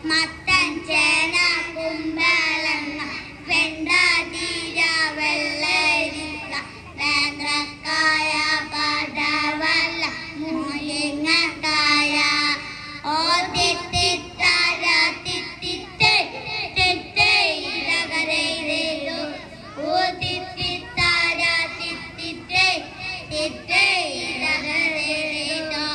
മത്തൻ ചേന കുമ്പളങ്ങ വെണ്ട ചീര വെള്ളരിക്ക നേന്ത്രക്കായ പടവല മുരിങ്ങക്കായ ഓ തിത്തിത്താര തിത്തിത്തേ തിത്തേ ഇരകരയിലേതോ ഓ തിത്തിത്താര തിത്തിത്തേ തിത്തേ ഇരകരയിലേതോ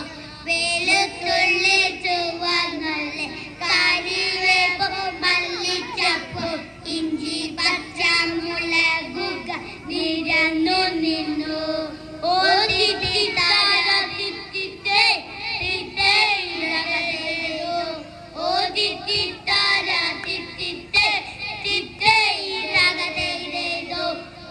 വെളുത്തുള്ളി ചുവന്നുള്ളി കരിവേപ്പ് മല്ലിച്ചപ്പ് ഇഞ്ചി പച്ചമുളകുക നിരന്നു നിന്നു ഓ തിത്തിത്താര തിത്തിത്തേ തിത്തേ ഇരകരയിലേതോ ഓ തിത്തിത്താര തിത്തിത്തേ തിത്തേ ഇരകരയിലേതോ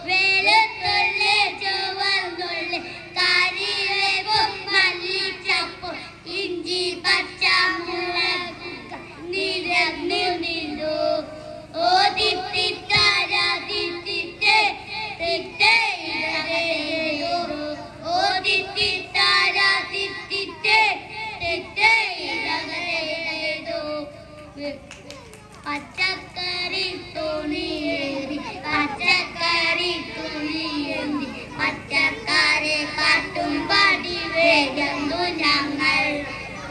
വെളുത്തുള്ളി ചുവന്നുള്ളി കരിവേപ്പ് മല്ലിച്ചപ്പ് ഇഞ്ചി പച്ചമുളകുക നിരന്നു നിന്നു ഓ തിത്തിത്താര തിത്തിത്തേ തിത്തേ ഇരകരയിലേതോ ഓ തിത്തിത്താര തിത്തിത്തേ തിത്തേ ഇരകരയിലേതോ പച്ചക്കറി തുണിയേന്തി പച്ചക്കറി തുണിയേന്തി പച്ചക്കറി പാട്ടും പാടി വേഗന്നു ഞങ്ങൾ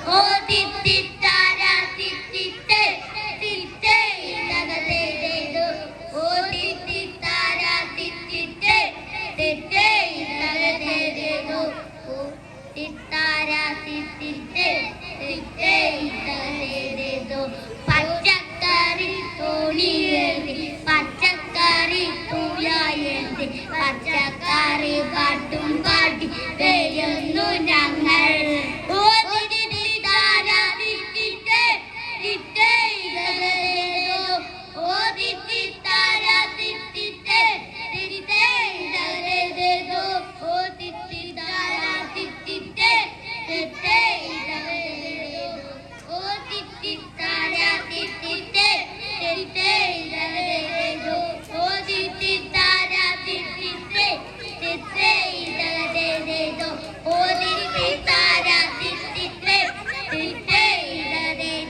ഓ തിത്തിത്താര തിത്തിത്തേ തിത്തേ ഇരകരയിലേതോ ഓ തിത്തിത്താര തിത്തിത്തേ തിത്തേ ഇരകരയിലേതോ ഓ തിത്താര തിത്തിത്തേ തിത്തേ ഇരകരയിലേതോ പച്ചക്കറി തുണിയേന്തി പച്ചക്കറി തുണിയേന്തി പച്ചക്കറി പാട്ടും പാടി വേഗന്നു ഞങ്ങൾ ഓ തിത്തിത്താര തിത്തിത്തേ തിത്തേ ഇരകരയിലേതോ ഓ തിത്തിത്താര തിത്തിത്തേ തിത്തേ ഇരകരയിലേതോ ഓ തിത്തിത്താര തിത്തിത്തേ തിത്തേ ഇരകരയിലേതോ ഓ തിത്തിത്താര